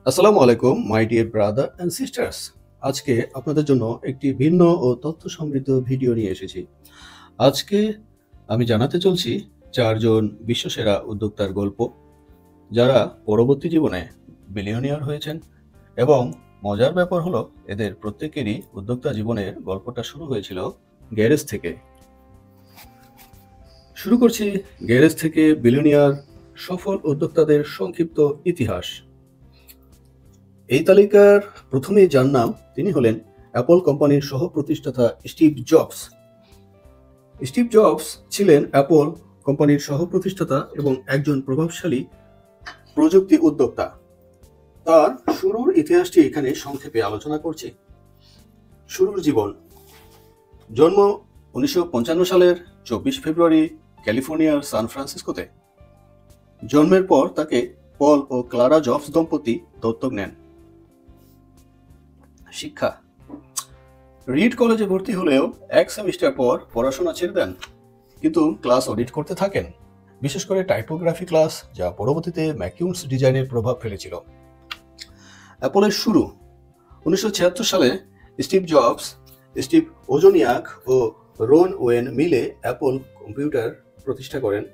আসসালামু আলাইকুম my dear brother and sisters. আজকে আপনাদের জন্য একটি ভিন্ন ও তথ্য সমৃদ্ধ ভিডিও নিয়ে এসেছি। আজকে আমি জানাতে চলছি চারজন বিশ্বসেরা উদ্যোক্তার গল্প, যারা পরবর্তী জীবনে বিলিয়নিয়ার হয়েছেন। এবং মজার ব্যাপার হলো, এদের প্রত্যেকেরই উদ্যোক্তা জীবনের গল্পটা শুরু হয়েছিল গ্যারেজ থেকে। শুরু করছি গ্যারেজ থেকে বিলিয়নিয়ার সফল উদ্যোক্তাদের সংক্ষিপ্ত ইতিহাস। এই তালিকার প্রথমেই যার নাম, তিনি হলেন অ্যাপল কোম্পানির সহ প্রতিষ্ঠাতা স্টিভ জবস। স্টিভ জবস ছিলেন অ্যাপল কোম্পানির সহ প্রতিষ্ঠাতা এবং একজন প্রভাবশালী প্রযুক্তি উদ্যোক্তা। তার শুরুর ইতিহাসটি এখানে সংক্ষেপে আলোচনা করছি। শুরুর জীবন। জন্ম 1955 সালের 24 ফেব্রুয়ারি ক্যালিফোর্নিয়ার সান ফ্রান্সিসকোতে। জন্মের পর তাকে পল ও ক্লারা জবস দম্পতি দত্তক নেন। শিক্ষা। রিড কলেজে ভর্তি হলেও এক সেমিস্টার পর পড়াশোনা ছেড়ে দেন, কিন্তু ক্লাস অডিট করতে থাকেন, বিশেষ করে টাইপোগ্রাফি ক্লাস, যা পরবর্তীতে ম্যাকিউন্স ডিজাইনের প্রভাব ফেলেছিল। অ্যাপলের শুরু। 1976 সালে স্টিভ জবস, স্টিভ ওজনিয়াক ও রন ওয়েন মিলে অ্যাপল কম্পিউটার প্রতিষ্ঠা করেন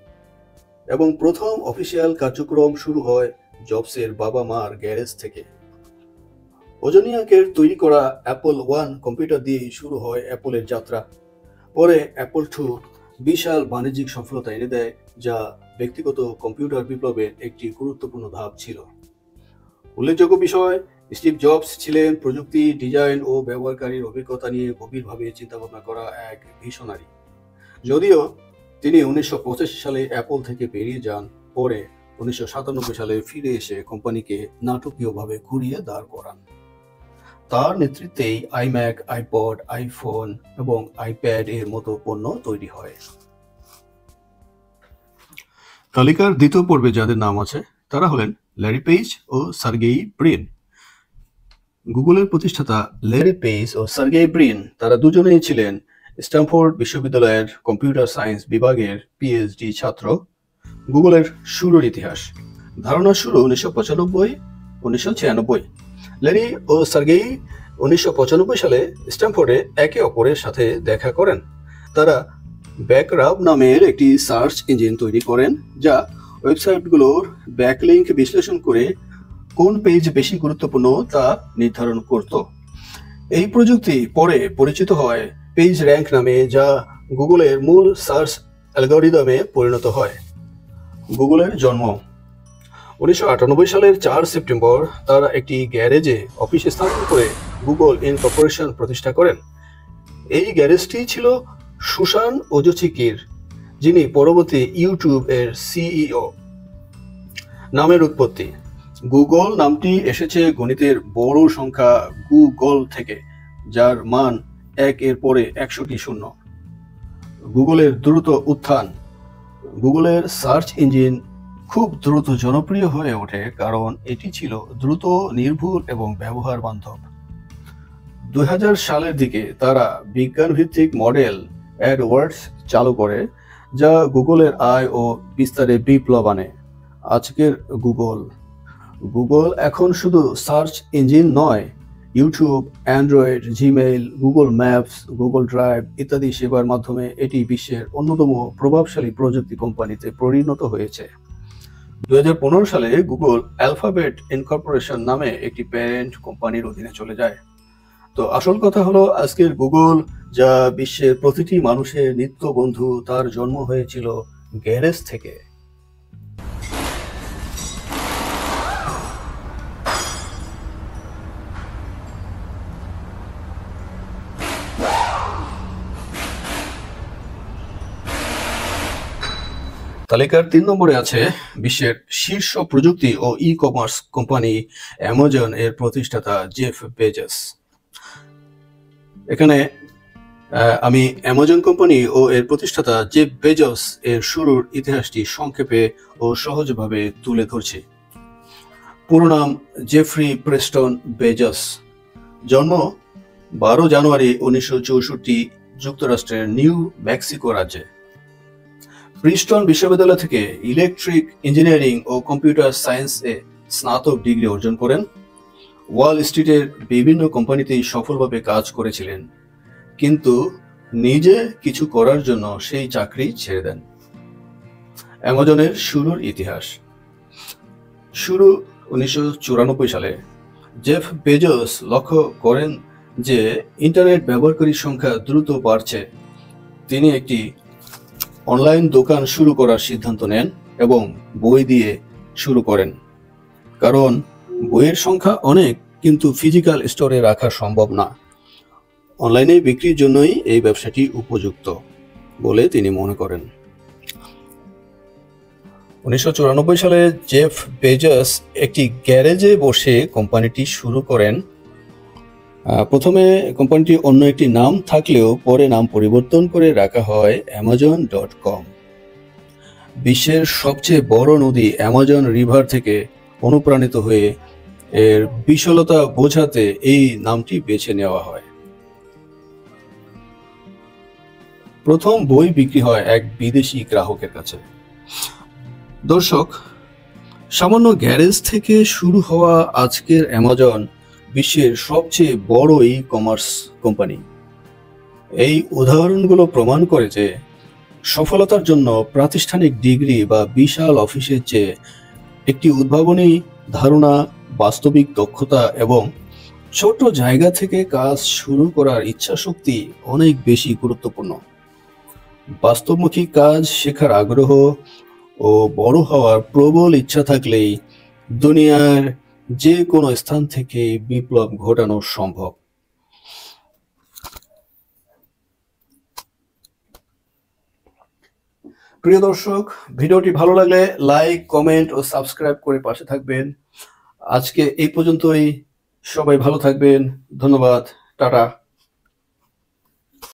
এবং প্রথম অফিসিয়াল কার্যক্রম শুরু হয় জবসের বাবা মার গ্যারেজ থেকে। ওজনিয়াকের তৈরি করা অ্যাপল 1 কম্পিউটার দিয়ে শুরু হয় অ্যাপলের যাত্রা। পরে অ্যাপল 2 বিশাল বাণিজ্যিক সফলতা এনে দেয়, যা ব্যক্তিগত কম্পিউটার বিপ্লবের একটি গুরুত্বপূর্ণ ধাপ ছিল। উল্লেখযোগ্য বিষয়, স্টিভ জবস ছিলেন প্রযুক্তি, ডিজাইন ও ব্যবহারকারীর অভিজ্ঞতা নিয়ে গভীরভাবে চিন্তাভাবনা করা এক ভিশনারি। যদিও তিনি 1985 সালে অ্যাপল থেকে বেরিয়ে যান, পরে 1997 সালে ফিরে এসে কোম্পানিকে নাটকীয়ভাবে ঘুরিয়ে দাঁড় করান। তার নেতৃত্বেই আইম্যাক, আইপড, আইফোন এবং আইপ্যাড এর মতো পণ্য তৈরি হয়। তালিকার দ্বিতীয় পর্বে যাদের নাম আছে তারা হলেন ল্যারি পেজ ও সার্গেই ব্রিন। গুগলের প্রতিষ্ঠাতা ল্যারি পেজ ও সার্গেই ব্রিন, তারা দুজনেই ছিলেন স্ট্যানফোর্ড বিশ্ববিদ্যালয়ের কম্পিউটার সায়েন্স বিভাগের পিএইচডি ছাত্র। গুগলের শুরুর ইতিহাস। ধারণার শুরু 1995-1996। ল্যারি ও সার্গেই 1995 সালে স্ট্যানফোর্ডে একে অপরের সাথে দেখা করেন। তারা ব্যাকরাব নামের একটি সার্চ ইঞ্জিন তৈরি করেন, যা ওয়েবসাইটগুলোর ব্যাকলিংক বিশ্লেষণ করে কোন পেজ বেশি গুরুত্বপূর্ণ তা নির্ধারণ করত। এই প্রযুক্তি পরে পরিচিত হয় পেজ র্যাঙ্ক নামে, যা গুগলের মূল সার্চ অ্যালগরিদমে পরিণত হয়। গুগলের জন্ম। 1998 সালের 4 সেপ্টেম্বর তারা একটি গ্যারেজে অফিস স্থাপন করে গুগল ইনকর্পোরেশন প্রতিষ্ঠা করেন। এই গ্যারেজটি ছিল সুসান ওজচিকির, যিনি পরবর্তী ইউটিউব এর সিইও। নামের উৎপত্তি। গুগল নামটি এসেছে গণিতের বড় সংখ্যা গুগল থেকে, যার মান 1 এর পরে 100টি শূন্য। গুগলের দ্রুত উত্থান। গুগলের সার্চ ইঞ্জিন খুব দ্রুত জনপ্রিয় হয়ে ওঠে কারণ এটি ছিল দ্রুত, নির্ভুল এবং ব্যবহার বান্ধব। 2000 সালের দিকে তারা বিজ্ঞানভিত্তিক মডেল অ্যাডওয়ার্ডস চালু করে, যা গুগলের আয় ও বিস্তারে বিপ্লব আনে। আজকের গুগল এখন শুধু সার্চ ইঞ্জিন নয়, YouTube, Android, Gmail, Google maps, Google drive ইত্যাদি সেবার মাধ্যমে এটি বিশ্বের অন্যতম প্রভাবশালী প্রযুক্তি কোম্পানিতে পরিণত হয়েছে। 2015 সালে গুগল অ্যালফাবেট ইনকর্পোরেশন নামে একটি প্যারেন্ট কোম্পানির অধীনে চলে যায়। তো আসল কথা হলো, আজকের গুগল, যা বিশ্বের প্রতিটি মানুষের নিত্য বন্ধু, তার জন্ম হয়েছিল গ্যারেজ থেকে। তালিকার 3 নম্বরে আছে বিশ্বের শীর্ষ প্রযুক্তি ও ই কমার্স কোম্পানি অ্যামাজন এর প্রতিষ্ঠাতা জেফ বেজোস। এখানে আমি অ্যামাজন কোম্পানি ও এর প্রতিষ্ঠাতা জেফ বেজোস এর শুরুর ইতিহাসটি সংক্ষেপে ও সহজভাবে তুলে ধরছি। পুরো নাম জেফ্রি প্রেস্টন বেজোস। জন্ম 12 জানুয়ারি 1964, যুক্তরাষ্ট্রের নিউ মেক্সিকো রাজ্যে। প্রিস্টন বিশ্ববিদ্যালয় থেকে ইলেকট্রিক ইঞ্জিনিয়ারিং ও কম্পিউটার সায়েন্সে স্নাতক ডিগ্রি অর্জন করেন। ওয়াল স্ট্রিটের বিভিন্ন কোম্পানিতেই সফলভাবে কাজ করেছিলেন, কিন্তু নিজে কিছু করার জন্য সেই চাকরি ছেড়ে দেন। অ্যামাজনের শুরুর ইতিহাস। শুরু 1994 সালে। জেফ বেজোস লক্ষ্য করেন যে ইন্টারনেট ব্যবহারকারীর সংখ্যা দ্রুত বাড়ছে। তিনি একটি অনলাইন দোকান শুরু করার সিদ্ধান্ত নেন এবং বই দিয়ে শুরু করেন, কারণ বইয়ের সংখ্যা অনেক, কিন্তু ফিজিক্যাল স্টোরে রাখা সম্ভব না। অনলাইনে বিক্রির জন্যই এই ব্যবসাটি উপযুক্ত বলে তিনি মনে করেন। 1994 সালে জেফ বেজোস একটি গ্যারেজে বসে কোম্পানিটি শুরু করেন। প্রথমে কোম্পানিটি অন্য একটি নাম থাকলেও পরে নাম পরিবর্তন করে রাখা হয় Amazon.com। বিশ্বের সবচেয়ে বড় নদী অ্যামাজন রিভার থেকে অনুপ্রাণিত হয়ে এর বিশালতা বোঝাতে এই নামটি বেছে নেওয়া হয়। প্রথম বই বিক্রি হয় এক বিদেশি গ্রাহকের কাছে। দর্শক, সামান্য গ্যারেজ থেকে শুরু হওয়া আজকের অ্যামাজন বিশ্বের সবচেয়ে বড় ই-কমার্স কোম্পানি। এই উদাহরণগুলো প্রমাণ করে যে সফলতার জন্য প্রাতিষ্ঠানিক ডিগ্রি বা বিশাল অফিসের চেয়ে একটি উদ্ভাবনী ধারণা, বাস্তবিক দক্ষতা এবং ছোট জায়গা থেকে কাজ শুরু করার ইচ্ছাশক্তি অনেক বেশি গুরুত্বপূর্ণ। বাস্তবমুখী কাজ শেখার আগ্রহ ও বড় হওয়ার প্রবল ইচ্ছা থাকলেই দুনিয়ার যে কোনো স্থান থেকে বিপ্লব ঘটানো সম্ভব। প্রিয় দর্শক, ভিডিওটি ভালো লাগলে লাইক, কমেন্ট ও সাবস্ক্রাইব করে পাশে থাকবেন। আজকে এই পর্যন্তই। সবাই ভালো থাকবেন। ধন্যবাদ। টাটা।